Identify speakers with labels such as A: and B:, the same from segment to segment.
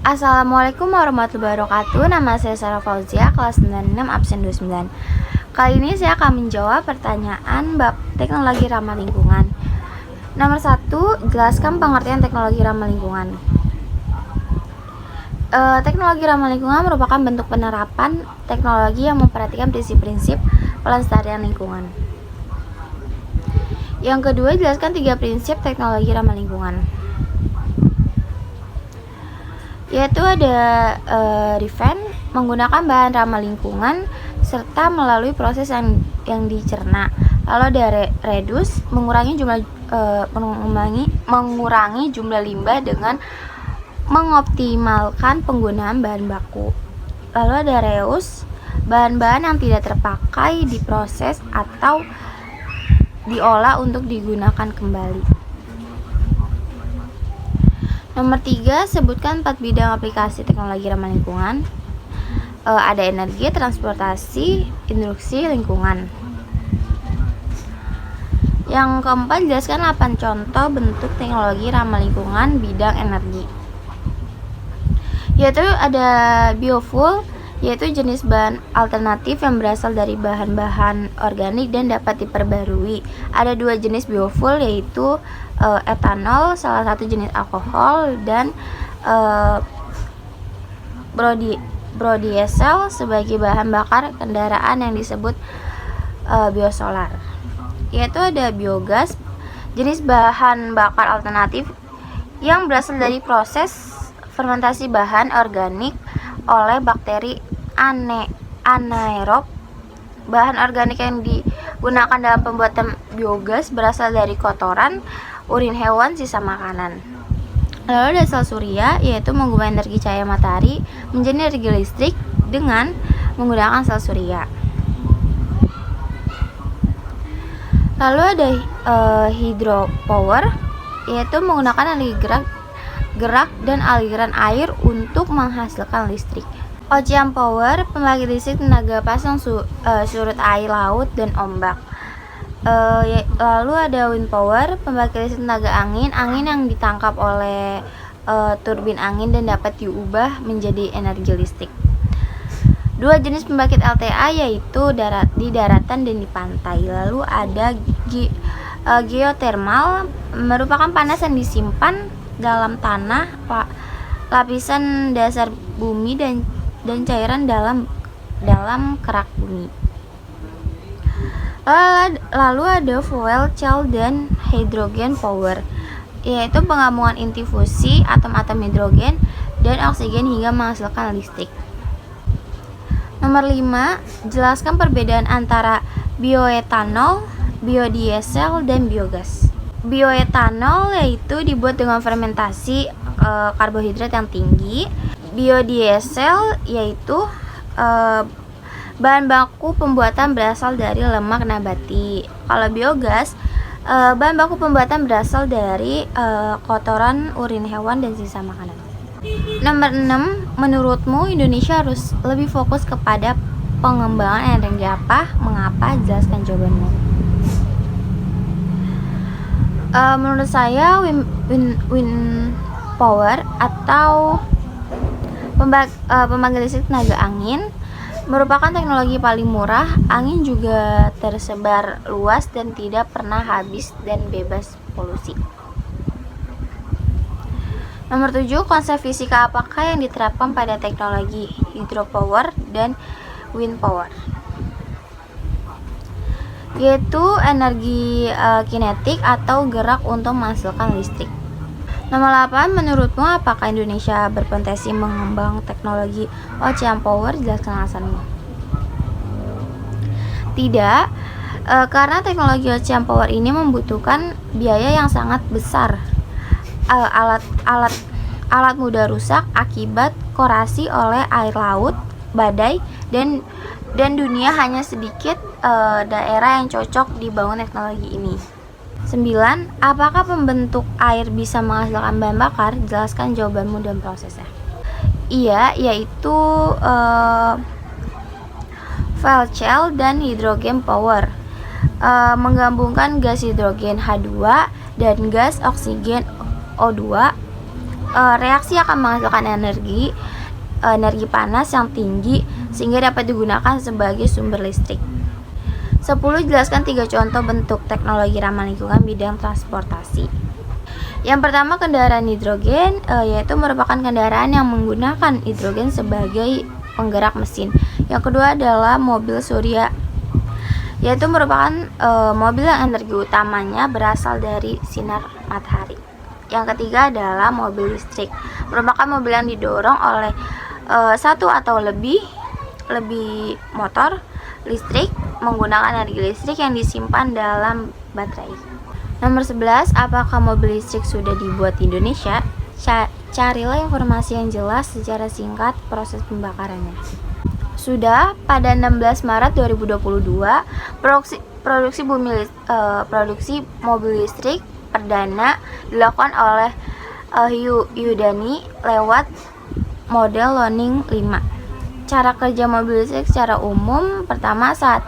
A: Assalamualaikum warahmatullahi wabarakatuh. Nama saya Sarah Fauzia, kelas 96 absen 29. Kali ini saya akan menjawab pertanyaan bab teknologi ramah lingkungan. Nomor 1, jelaskan pengertian teknologi ramah lingkungan. Teknologi ramah lingkungan merupakan bentuk penerapan teknologi yang memperhatikan prinsip-prinsip pelestarian lingkungan. Yang kedua, jelaskan 3 prinsip teknologi ramah lingkungan, yaitu ada refine, menggunakan bahan ramah lingkungan serta melalui proses yang dicerna. Lalu ada reduce, mengurangi jumlah limbah dengan mengoptimalkan penggunaan bahan baku. Lalu ada reuse, bahan-bahan yang tidak terpakai diproses atau diolah untuk digunakan kembali. Nomor 3, sebutkan 4 bidang aplikasi teknologi ramah lingkungan. Ada energi, transportasi, industri, lingkungan. Yang keempat, jelaskan 8 contoh bentuk teknologi ramah lingkungan bidang energi. Yaitu ada biofuel, yaitu jenis bahan alternatif yang berasal dari bahan-bahan organik dan dapat diperbarui. Ada 2 jenis biofuel, yaitu etanol, salah satu jenis alkohol, dan biodiesel sebagai bahan bakar kendaraan yang disebut biosolar. Yaitu ada biogas, jenis bahan bakar alternatif yang berasal dari proses fermentasi bahan organik oleh bakteri anaerob. Bahan organik yang digunakan dalam pembuatan biogas berasal dari kotoran, urin hewan, sisa makanan. Lalu ada sel surya, yaitu mengubah energi cahaya matahari menjadi energi listrik dengan menggunakan sel surya. Lalu ada hydropower, yaitu menggunakan energi gerak dan aliran air untuk menghasilkan listrik. Ocean power, pembangkit listrik tenaga pasang surut air laut dan ombak. Lalu ada wind power, pembangkit listrik tenaga angin yang ditangkap oleh turbin angin dan dapat diubah menjadi energi listrik. 2 jenis pembangkit LTA, yaitu di daratan dan di pantai. Lalu ada geothermal, merupakan panas yang disimpan dalam tanah, lapisan dasar bumi dan cairan dalam kerak bumi. Lalu ada fuel cell dan hydrogen power, yaitu penggabungan inti fusi atom-atom hidrogen dan oksigen hingga menghasilkan listrik. Nomor 5, jelaskan perbedaan antara bioetanol, biodiesel, dan biogas. Bioetanol yaitu dibuat dengan fermentasi karbohidrat yang tinggi. Biodiesel yaitu bahan baku pembuatan berasal dari lemak nabati. Kalau biogas, bahan baku pembuatan berasal dari kotoran, urin hewan, dan sisa makanan. Nomor 6, menurutmu Indonesia harus lebih fokus kepada pengembangan energi apa? Mengapa? Jelaskan jawabanmu. Menurut saya wind power atau pembangkit listrik tenaga angin merupakan teknologi paling murah. Angin juga tersebar luas dan tidak pernah habis dan bebas polusi. Nomor 7, konsep fisika apakah yang diterapkan pada teknologi hydropower dan wind power? Yaitu energi kinetik atau gerak untuk menghasilkan listrik. Nomor 8, menurutmu apakah Indonesia berpotensi mengembang teknologi ocean power? Jelaskan alasanmu. Tidak, karena teknologi ocean power ini membutuhkan biaya yang sangat besar. Alat mudah rusak akibat korasi oleh air laut, badai, dan dunia hanya sedikit daerah yang cocok dibangun teknologi ini. 9, apakah pembentuk air bisa menghasilkan bahan bakar? Jelaskan jawabanmu dan prosesnya. Iya, yaitu fuel cell dan hydrogen power, menggabungkan gas hidrogen H2 dan gas oksigen O2 reaksi akan menghasilkan energi panas yang tinggi sehingga dapat digunakan sebagai sumber listrik. 10. Jelaskan 3 contoh bentuk teknologi ramah lingkungan bidang transportasi. Yang pertama, kendaraan hidrogen, yaitu merupakan kendaraan yang menggunakan hidrogen sebagai penggerak mesin. Yang kedua adalah mobil surya, yaitu merupakan mobil yang energi utamanya berasal dari sinar matahari. Yang ketiga adalah mobil listrik, merupakan mobil yang didorong oleh satu atau lebih motor listrik menggunakan energi listrik yang disimpan dalam baterai. Nomor 11, apakah mobil listrik sudah dibuat di Indonesia? Carilah informasi yang jelas secara singkat proses pembakarannya. Sudah, pada 16 Maret 2022, produksi mobil listrik perdana dilakukan oleh Hyundai lewat model Loning 5. Cara kerja mobil listrik secara umum, pertama saat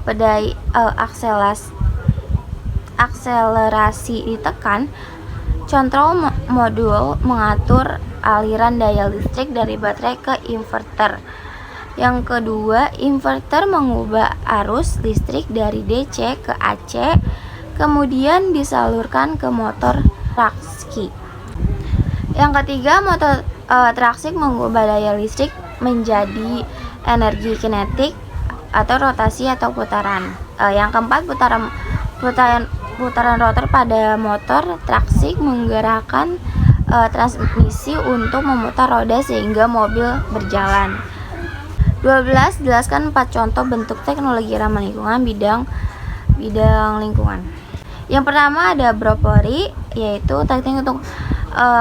A: pedai akselerasi ditekan, kontrol modul mengatur aliran daya listrik dari baterai ke inverter. Yang kedua, inverter mengubah arus listrik dari DC ke AC, kemudian disalurkan ke motor traksi. Yang ketiga, motor traksi mengubah daya listrik menjadi energi kinetik atau rotasi atau putaran. Yang keempat, putaran rotor pada motor traksi menggerakkan transmisi untuk memutar roda sehingga mobil berjalan. 12. Jelaskan 4 contoh bentuk teknologi ramah lingkungan bidang lingkungan. Yang pertama ada Bropori, yaitu teknik untuk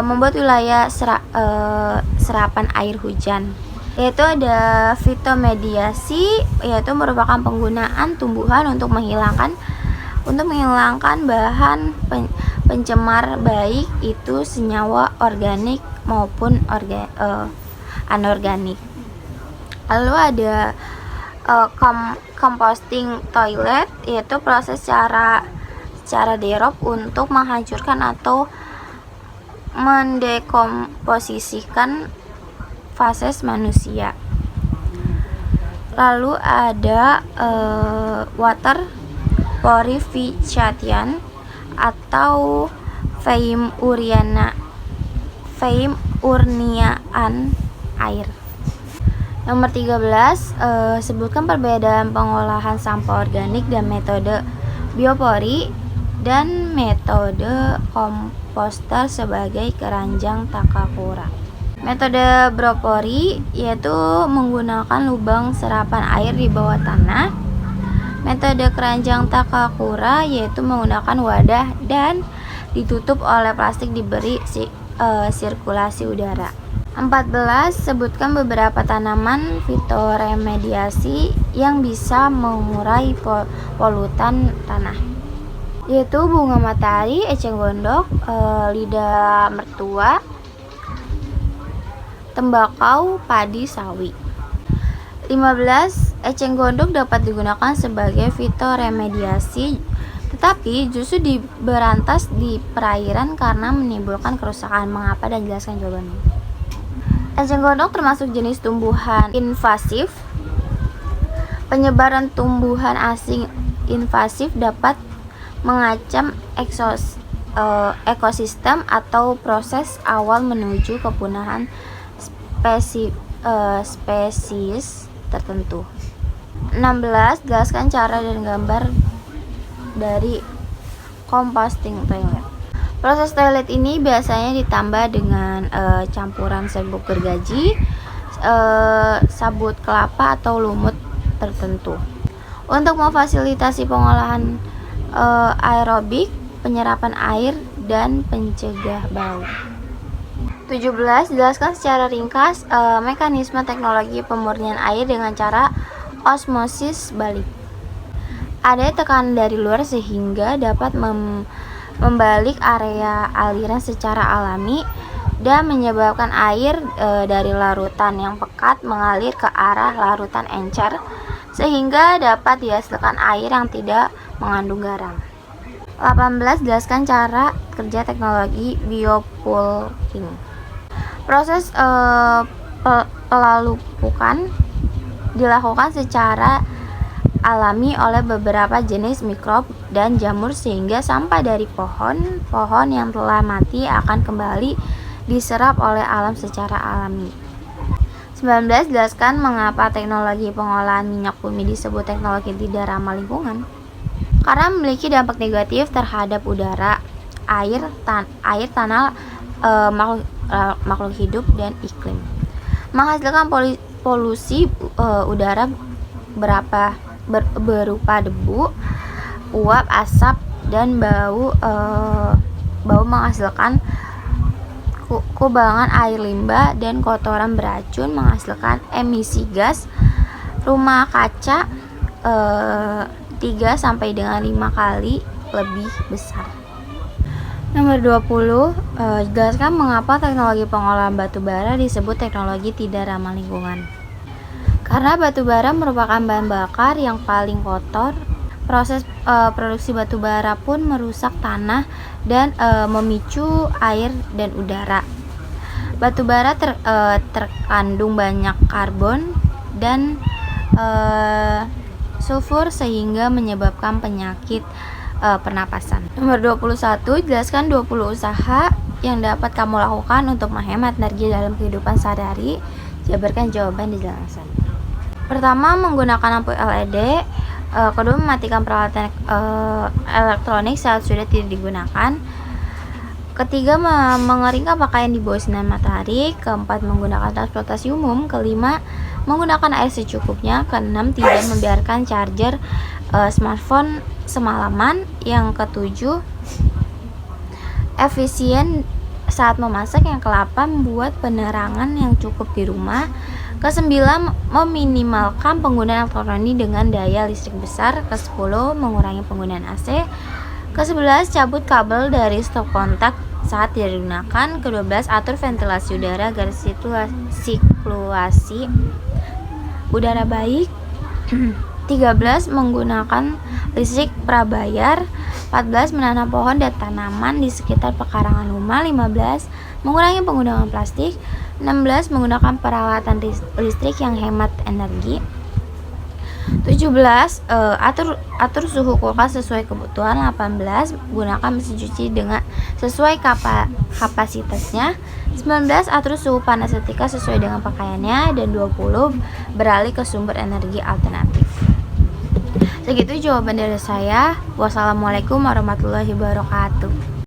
A: membuat wilayah serapan air hujan. Yaitu ada fitomediasi, yaitu merupakan penggunaan tumbuhan untuk menghilangkan bahan pencemar, baik itu senyawa organik maupun anorganik. Lalu ada composting toilet, yaitu proses secara derob untuk menghancurkan atau mendekomposisikan fases manusia. Lalu ada water purification atau urniaan air. Nomor 13, sebutkan perbedaan pengolahan sampah organik dan metode biopori dan metode komposter sebagai keranjang Takakura. Metode Bropori yaitu menggunakan lubang serapan air di bawah tanah. Metode keranjang Takakura yaitu menggunakan wadah dan ditutup oleh plastik diberi sirkulasi udara. 14. Sebutkan beberapa tanaman fitoremediasi yang bisa mengurai polutan tanah, yaitu bunga matahari, eceng gondok, lidah mertua, tembakau, padi, sawi. 15. Eceng gondok dapat digunakan sebagai fitoremediasi, tetapi justru diberantas di perairan karena menimbulkan kerusakan. Mengapa, dan jelaskan jawabannya. Eceng gondok termasuk jenis tumbuhan invasif. Penyebaran tumbuhan asing invasif dapat mengancam ekosistem atau proses awal menuju kepunahan spesies tertentu. 16. Jelaskan cara dan gambar dari composting toilet. Proses toilet ini biasanya ditambah dengan campuran serbuk gergaji, sabut kelapa atau lumut tertentu untuk memfasilitasi pengolahan aerobik, penyerapan air, dan pencegah bau. 17. Jelaskan secara ringkas mekanisme teknologi pemurnian air dengan cara osmosis balik. Ada tekanan dari luar sehingga dapat membalik area aliran secara alami dan menyebabkan air dari larutan yang pekat mengalir ke arah larutan encer sehingga dapat dihasilkan air yang tidak mengandung garam. 18. Jelaskan cara kerja teknologi biopulking. Proses pelalupukan dilakukan secara alami oleh beberapa jenis mikrob dan jamur sehingga sampah dari pohon yang telah mati akan kembali diserap oleh alam secara alami. 19. Jelaskan mengapa teknologi pengolahan minyak bumi disebut teknologi tidak ramah lingkungan. Karena memiliki dampak negatif terhadap udara, air, tanah, makhluk hidup, dan iklim. Menghasilkan polusi udara berupa debu, uap, asap, dan bau menghasilkan kubangan air limbah dan kotoran beracun, menghasilkan emisi gas rumah kaca 3 sampai dengan 5 kali lebih besar. Nomor 20, jelaskan mengapa teknologi pengolahan batu bara disebut teknologi tidak ramah lingkungan. Karena batu bara merupakan bahan bakar yang paling kotor. Proses produksi batu bara pun merusak tanah dan memicu air dan udara. Batu bara terkandung banyak karbon dan sulfur sehingga menyebabkan penyakit pernapasan. Nomor 21, jelaskan 20 usaha yang dapat kamu lakukan untuk menghemat energi dalam kehidupan sehari-hari. Jabarkan jawaban di jelasan. Pertama, menggunakan lampu LED. Kedua, mematikan peralatan elektronik saat sudah tidak digunakan. Ketiga, mengeringkan pakaian di bawah sinar matahari. Keempat, menggunakan transportasi umum. Kelima, menggunakan air secukupnya. Keenam, tidak membiarkan charger smartphone semalaman. Yang ketujuh, efisien saat memasak. Yang ke-8, membuat penerangan yang cukup di rumah. Ke-9, meminimalkan penggunaan elektronik dengan daya listrik besar. Ke-10, mengurangi penggunaan AC. Ke-11, cabut kabel dari stop kontak saat tidak digunakan. Ke-12, atur ventilasi udara agar sirkulasi udara baik. 13, menggunakan listrik prabayar. 14, menanam pohon dan tanaman di sekitar pekarangan rumah. 15, mengurangi penggunaan plastik. 16, menggunakan peralatan listrik yang hemat energi. 17, atur suhu kulkas sesuai kebutuhan. 18, gunakan mesin cuci dengan sesuai kapasitasnya. 19, atur suhu panas setrika sesuai dengan pakaiannya. Dan 20, beralih ke sumber energi alternatif. Segitu jawaban dari saya. Wassalamualaikum warahmatullahi wabarakatuh.